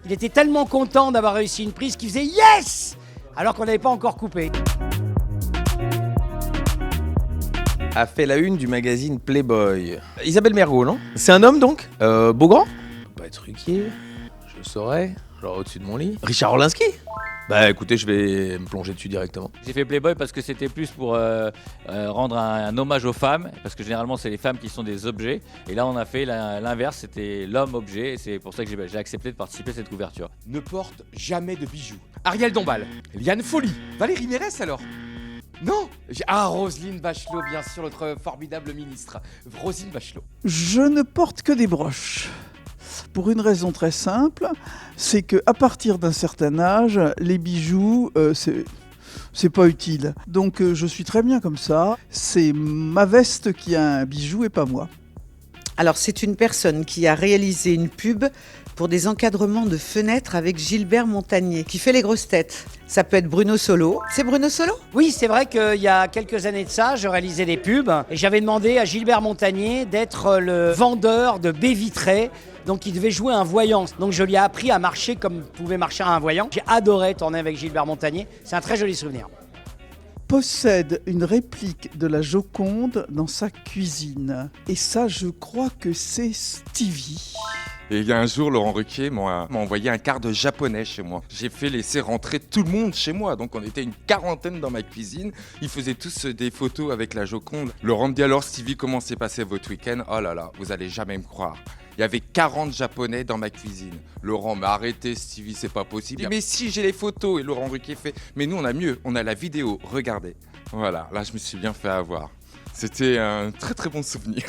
Il était tellement content d'avoir réussi une prise qu'il faisait yes, alors qu'on n'avait pas encore coupé. A fait la une du magazine Playboy. Isabelle Mergo, non? C'est un homme donc? Beaugrand? Peut pas être Ruquier, je le saurais, genre au-dessus de mon lit. Richard Orlinski? Bah écoutez, je vais me plonger dessus directement. J'ai fait Playboy parce que c'était plus pour rendre un hommage aux femmes, parce que généralement c'est les femmes qui sont des objets. Et là on a fait l'inverse, c'était l'homme objet, et c'est pour ça que j'ai accepté de participer à cette couverture. Ne porte jamais de bijoux. Ariel Dombal, Liane Folly, Valérie Mérès alors. Non. Roselyne Bachelot, bien sûr, notre formidable ministre. Roselyne Bachelot. Je ne porte que des broches. Pour une raison très simple, c'est qu'à partir d'un certain âge, les bijoux, c'est pas utile. Donc je suis très bien comme ça. C'est ma veste qui a un bijou et pas moi. Alors c'est une personne qui a réalisé une pub pour des encadrements de fenêtres avec Gilbert Montagnier, qui fait les grosses têtes. Ça peut être Bruno Solo. C'est Bruno Solo ? Oui, c'est vrai qu'il y a quelques années de ça, je réalisais des pubs et j'avais demandé à Gilbert Montagnier d'être le vendeur de baies vitrées. Donc il devait jouer un voyant. Donc je lui ai appris à marcher comme pouvait marcher un voyant. J'ai adoré tourner avec Gilbert Montagnier. C'est un très joli souvenir. Possède une réplique de la Joconde dans sa cuisine. Et ça, je crois que c'est Stevie. Et il y a un jour, Laurent Ruquier m'a envoyé un quart de japonais chez moi. J'ai fait laisser rentrer tout le monde chez moi. Donc on était une quarantaine dans ma cuisine. Ils faisaient tous des photos avec la Joconde. Laurent me dit alors, Stevie, comment s'est passé votre week-end? Oh là là, vous allez jamais me croire. Il y avait 40 Japonais dans ma cuisine. Laurent m'a arrêté, Stevie, c'est pas possible. Je dis, mais si, j'ai les photos. Et Laurent Ruquier fait, mais nous on a mieux, on a la vidéo, regardez. Voilà, là je me suis bien fait avoir. C'était un très très bon souvenir.